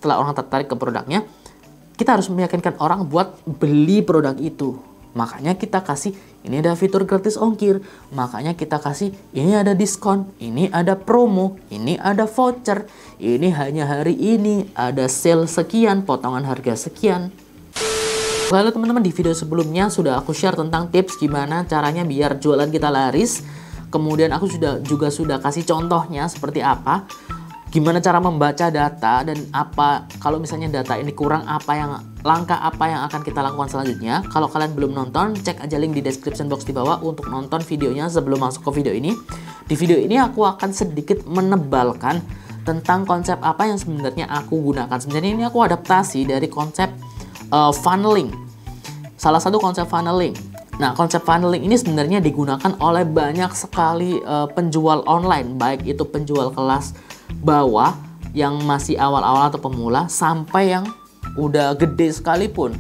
setelah orang tertarik ke produknya, kita harus meyakinkan orang buat beli produk itu. Makanya kita kasih, ini ada fitur gratis ongkir, makanya kita kasih, ini ada diskon, ini ada promo, ini ada voucher, ini hanya hari ini, ada sale sekian, potongan harga sekian. Halo teman-teman, di video sebelumnya sudah aku share tentang tips gimana caranya biar jualan kita laris. Kemudian aku juga sudah kasih contohnya seperti apa. Gimana cara membaca data dan apa kalau misalnya data ini kurang, langkah apa yang akan kita lakukan selanjutnya. Kalau kalian belum nonton, cek aja link di description box di bawah untuk nonton videonya sebelum masuk ke video ini. Di video ini aku akan sedikit menebalkan tentang konsep apa yang sebenarnya aku gunakan. Sebenarnya ini aku adaptasi dari konsep funneling. Salah satu konsep funneling. Nah, konsep funneling ini sebenarnya digunakan oleh banyak sekali penjual online, baik itu penjual kelas bawah yang masih awal-awal atau pemula sampai yang udah gede sekalipun.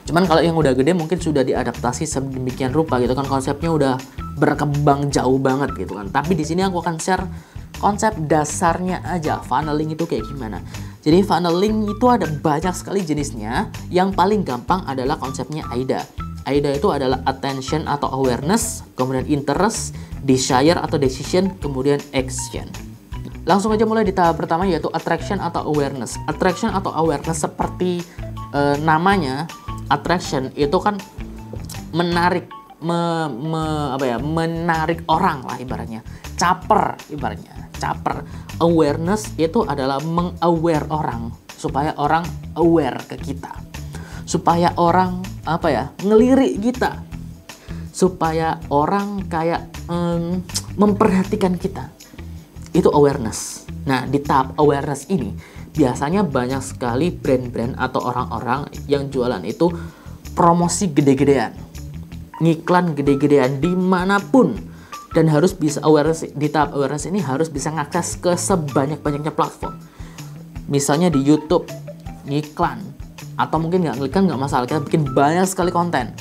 Cuman kalau yang udah gede mungkin sudah diadaptasi sedemikian rupa gitu kan, konsepnya udah berkembang jauh banget gitu kan. Tapi di sini aku akan share konsep dasarnya aja, funneling itu kayak gimana. Jadi funneling itu ada banyak sekali jenisnya. Yang paling gampang adalah konsepnya AIDA. AIDA itu adalah attention atau awareness, kemudian interest, desire atau decision, kemudian action. Langsung aja mulai di tahap pertama, yaitu attraction atau awareness. Attraction atau awareness seperti namanya, attraction itu kan menarik, menarik orang lah ibaratnya. Caper ibaratnya, caper. Awareness itu adalah meng-aware orang supaya orang aware ke kita. Supaya orang ngelirik kita. Supaya orang kayak memperhatikan kita. Itu awareness. Nah, di tahap awareness ini biasanya banyak sekali brand-brand atau orang-orang yang jualan itu promosi gede-gedean, ngiklan gede-gedean dimanapun, dan harus bisa awareness. Di tahap awareness ini harus bisa ngakses ke sebanyak-banyaknya platform. Misalnya di YouTube ngiklan, atau mungkin nggak ngiklan nggak masalah, kita bikin banyak sekali konten.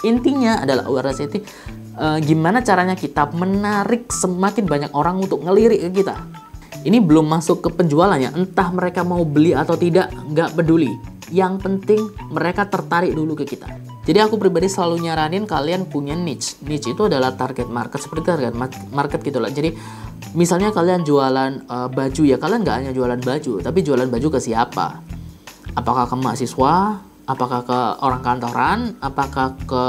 Intinya adalah awareness itu gimana caranya kita menarik semakin banyak orang untuk ngelirik ke kita. Ini belum masuk ke penjualannya, entah mereka mau beli atau tidak, nggak peduli. Yang penting mereka tertarik dulu ke kita. Jadi aku pribadi selalu nyaranin kalian punya niche. Niche itu adalah target market, seperti target market gitu lah. Jadi misalnya kalian jualan baju, ya kalian nggak hanya jualan baju, tapi jualan baju ke siapa? Apakah ke mahasiswa? Apakah ke orang kantoran? Apakah ke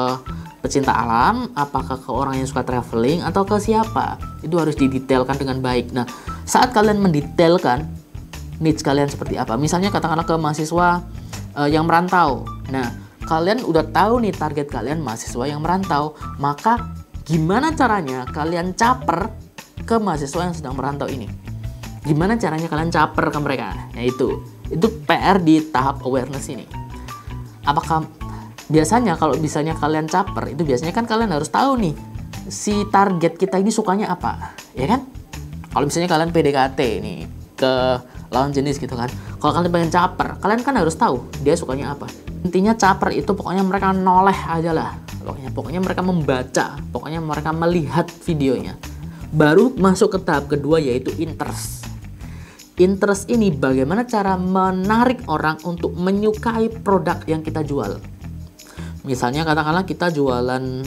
pecinta alam, apakah ke orang yang suka traveling, atau ke siapa? Itu harus didetailkan dengan baik. Nah, saat kalian mendetailkan niche kalian seperti apa, misalnya katakanlah ke mahasiswa yang merantau. Nah, kalian udah tahu nih target kalian mahasiswa yang merantau, maka gimana caranya kalian caper ke mahasiswa yang sedang merantau ini? Gimana caranya kalian caper ke mereka? Nah, itu PR di tahap awareness ini. Apakah biasanya kalau misalnya kalian caper, itu biasanya kan kalian harus tahu nih si target kita ini sukanya apa, ya kan? Kalau misalnya kalian PDKT nih ke lawan jenis gitu kan, kalau kalian pengen caper, kalian kan harus tahu dia sukanya apa. Intinya caper itu pokoknya mereka noleh aja lah, pokoknya mereka membaca, pokoknya mereka melihat videonya. Baru masuk ke tahap kedua, yaitu interest. Interest ini bagaimana cara menarik orang untuk menyukai produk yang kita jual. Misalnya katakanlah kita jualan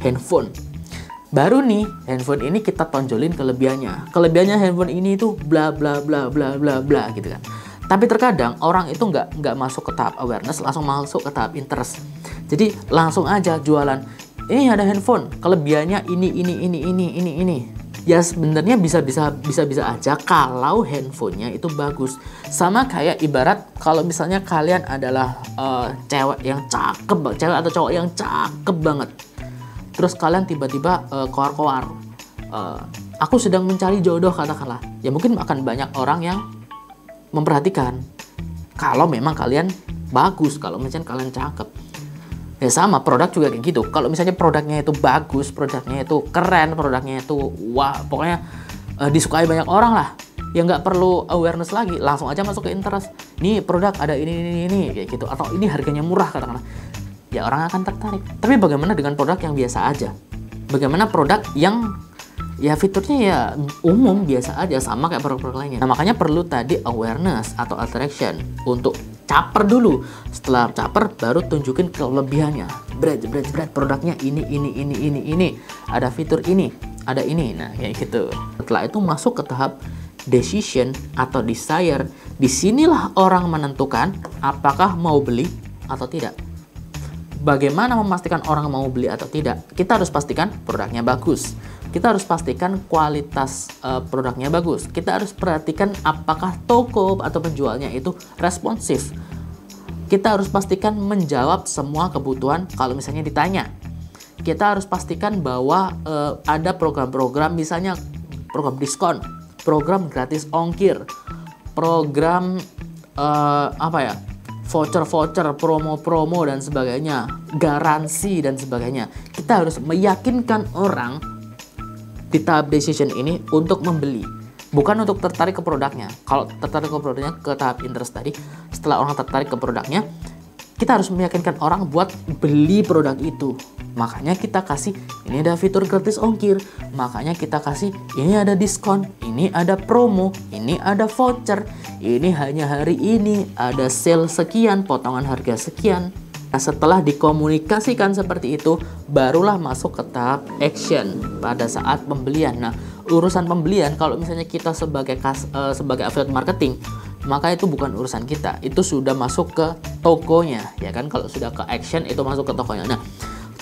handphone. Baru nih handphone ini kita tonjolin kelebihannya. Kelebihannya handphone ini itu bla bla bla bla bla bla gitu kan. Tapi terkadang orang itu nggak masuk ke tahap awareness, langsung masuk ke tahap interest. Jadi langsung aja jualan. Ini ada handphone, kelebihannya ini. Ya sebenarnya bisa aja kalau handphonenya itu bagus. Sama kayak ibarat kalau misalnya kalian adalah cewek yang cakep, cewek atau cowok yang cakep banget. Terus kalian tiba-tiba koar-koar, aku sedang mencari jodoh katakanlah. Ya mungkin akan banyak orang yang memperhatikan. Kalau memang kalian bagus, kalau misalnya kalian cakep. Ya sama, produk juga kayak gitu. Kalau misalnya produknya itu bagus, produknya itu keren, produknya itu wah, pokoknya disukai banyak orang lah. Ya nggak perlu awareness lagi, langsung aja masuk ke interest. Nih produk ada ini kayak gitu. Atau ini harganya murah katakanlah. Ya orang akan tertarik. Tapi bagaimana dengan produk yang biasa aja? Bagaimana produk yang Ya fiturnya ya umum biasa aja, sama kayak produk-produk lainnya. Nah makanya perlu tadi awareness atau attraction untuk caper dulu. Setelah caper baru tunjukin kelebihannya. Jebret produknya ini. Ada fitur ini, ada ini. Nah kayak gitu. Setelah itu masuk ke tahap decision atau desire. Disinilah orang menentukan apakah mau beli atau tidak. Bagaimana memastikan orang mau beli atau tidak? Kita harus pastikan produknya bagus. Kita harus pastikan kualitas produknya bagus. Kita harus perhatikan apakah toko atau penjualnya itu responsif. Kita harus pastikan menjawab semua kebutuhan kalau misalnya ditanya. Kita harus pastikan bahwa ada program-program, misalnya program diskon, program gratis ongkir, program voucher, promo-promo dan sebagainya, garansi dan sebagainya. Kita harus meyakinkan orang di tahap decision ini untuk membeli, bukan untuk tertarik ke produknya. Kalau tertarik ke produknya, ke tahap interest tadi, setelah orang tertarik ke produknya, kita harus meyakinkan orang buat beli produk itu. Makanya kita kasih, ini ada fitur gratis ongkir, makanya kita kasih, ini ada diskon, ini ada promo, ini ada voucher, ini hanya hari ini, ada sale sekian, potongan harga sekian. Nah, setelah dikomunikasikan seperti itu, barulah masuk ke tahap action pada saat pembelian. Nah, urusan pembelian, kalau misalnya kita sebagai affiliate marketing, maka itu bukan urusan kita. Itu sudah masuk ke tokonya, ya kan? Kalau sudah ke action, itu masuk ke tokonya. Nah,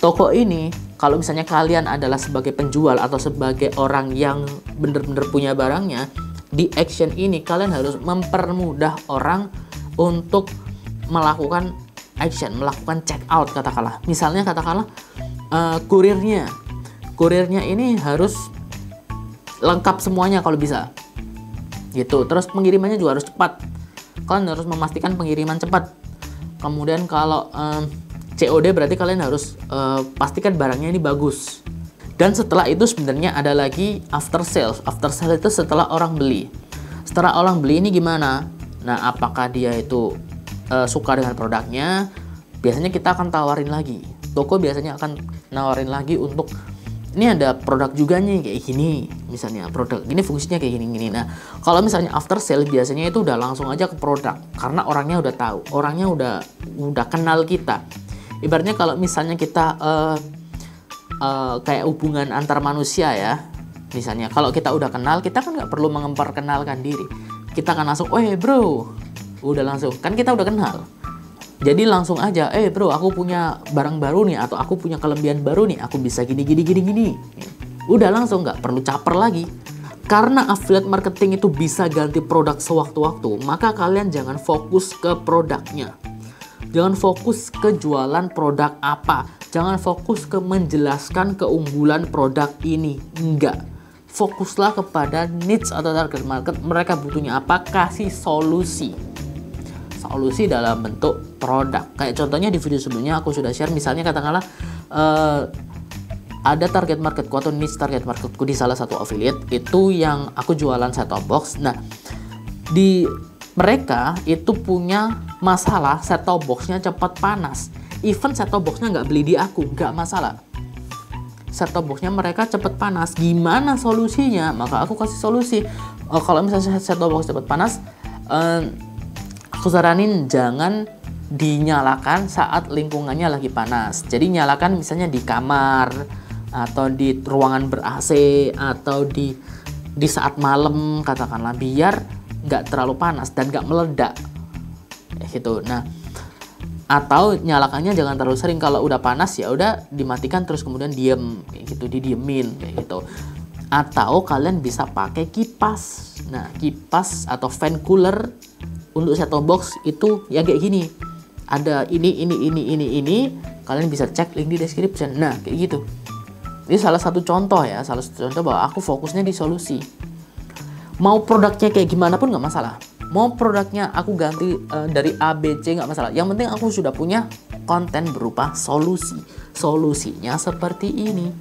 toko ini, kalau misalnya kalian adalah sebagai penjual atau sebagai orang yang benar-benar punya barangnya, di action ini kalian harus mempermudah orang untuk melakukan action, melakukan check out katakanlah. Misalnya katakanlah kurirnya ini harus lengkap semuanya kalau bisa. Gitu. Terus pengirimannya juga harus cepat. Kalian harus memastikan pengiriman cepat. Kemudian kalau COD berarti kalian harus pastikan barangnya ini bagus. Dan setelah itu sebenarnya ada lagi after sales. After sales itu setelah orang beli. Setelah orang beli ini gimana? Nah, apakah dia itu suka dengan produknya? Biasanya kita akan tawarin lagi. Toko biasanya akan nawarin lagi untuk ini ada produk juga nih kayak gini, misalnya produk ini fungsinya kayak gini. Nah, kalau misalnya after sale biasanya itu udah langsung aja ke produk karena orangnya udah tahu, orangnya udah kenal kita. Ibaratnya kalau misalnya kita kayak hubungan antar manusia ya, misalnya kalau kita udah kenal, kita kan nggak perlu memperkenalkan diri, kita kan langsung, bro, udah langsung kan kita udah kenal. Jadi langsung aja, bro, aku punya barang baru nih, atau aku punya kelebihan baru nih, aku bisa gini. Udah langsung, nggak perlu caper lagi. Karena affiliate marketing itu bisa ganti produk sewaktu-waktu, maka kalian jangan fokus ke produknya. Jangan fokus ke jualan produk apa. Jangan fokus ke menjelaskan keunggulan produk ini. Enggak. Fokuslah kepada needs atau target market, mereka butuhnya apa, kasih solusi dalam bentuk produk. Kayak contohnya di video sebelumnya aku sudah share, misalnya katakanlah ada target marketku atau niche target marketku di salah satu affiliate itu yang aku jualan set-top box. Nah, di mereka itu punya masalah set-top boxnya cepat panas. Even set-top boxnya nggak beli di aku, nggak masalah. Set-top boxnya mereka cepat panas. Gimana solusinya? Maka aku kasih solusi. Kalau misalnya set-top box cepat panas, aku saranin jangan dinyalakan saat lingkungannya lagi panas. Jadi nyalakan misalnya di kamar atau di ruangan ber-AC atau di saat malam katakanlah, biar nggak terlalu panas dan nggak meledak gitu. Nah, atau nyalakannya jangan terlalu sering. Kalau udah panas ya udah dimatikan terus kemudian diem kayak gitu, didiemin kayak gitu. Atau kalian bisa pakai kipas. Nah, kipas atau fan cooler untuk set-top box itu ya kayak gini. Ada ini. Kalian bisa cek link di description. Nah, kayak gitu. Ini salah satu contoh ya, salah satu contoh bahwa aku fokusnya di solusi. Mau produknya kayak gimana pun nggak masalah. Mau produknya aku ganti dari A, B, C nggak masalah. Yang penting aku sudah punya konten berupa solusi. Solusinya seperti ini.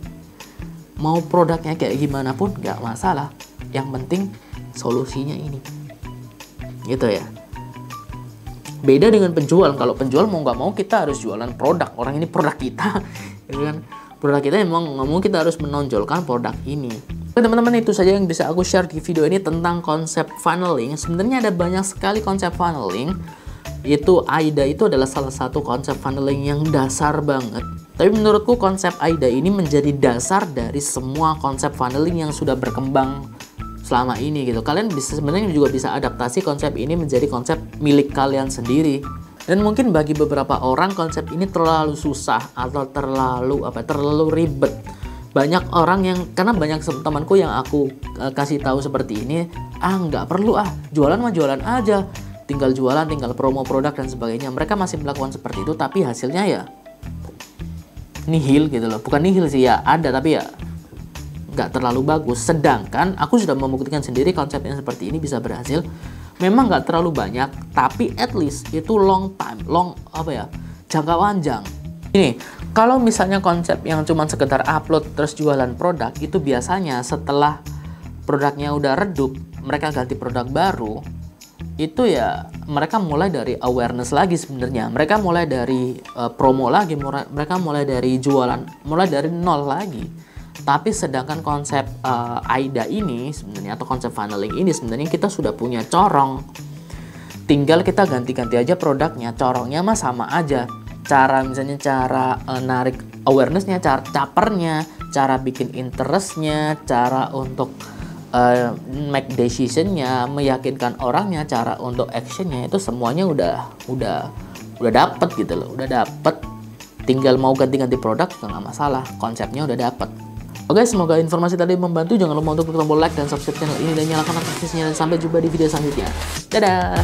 Mau produknya kayak gimana pun nggak masalah. Yang penting solusinya ini. Gitu ya. Beda dengan penjual. Kalau penjual mau nggak mau kita harus jualan produk. Orang ini produk kita, gitu kan? Produk kita emang nggak mau, kita harus menonjolkan produk ini. Oke teman-teman, itu saja yang bisa aku share di video ini tentang konsep funneling. Sebenarnya ada banyak sekali konsep funneling. Itu AIDA itu adalah salah satu konsep funneling yang dasar banget. Tapi menurutku konsep AIDA ini menjadi dasar dari semua konsep funneling yang sudah berkembang selama ini gitu. Kalian bisa sebenarnya juga bisa adaptasi konsep ini menjadi konsep milik kalian sendiri. Dan mungkin bagi beberapa orang konsep ini terlalu susah atau terlalu ribet. Banyak orang yang, karena banyak temanku yang aku kasih tahu seperti ini, nggak perlu jualan mah jualan aja, tinggal jualan, tinggal promo produk dan sebagainya. Mereka masih melakukan seperti itu, tapi hasilnya ya nihil gitu loh. Bukan nihil sih, ya ada, tapi ya nggak terlalu bagus. Sedangkan aku sudah membuktikan sendiri konsep yang seperti ini bisa berhasil. Memang nggak terlalu banyak, tapi at least itu jangka panjang. Ini, kalau misalnya konsep yang cuma sekedar upload terus jualan produk, itu biasanya setelah produknya udah redup, mereka ganti produk baru, itu ya mereka mulai dari awareness lagi sebenarnya. Mereka mulai dari promo lagi, mereka mulai dari jualan, mulai dari nol lagi. Tapi sedangkan konsep AIDA ini sebenarnya, atau konsep funneling ini sebenarnya kita sudah punya corong. Tinggal kita ganti-ganti aja produknya, corongnya mah sama aja. Misalnya cara narik awarenessnya, cara capernya, cara bikin interestnya, cara untuk make decisionnya, meyakinkan orangnya, cara untuk actionnya, itu semuanya udah dapet gitu loh, udah dapet. Tinggal mau ganti-ganti produk nggak masalah, konsepnya udah dapet. Oke, semoga informasi tadi membantu. Jangan lupa untuk klik tombol like dan subscribe channel ini dan nyalakan notifikasinya. Dan sampai jumpa di video selanjutnya. Dadah.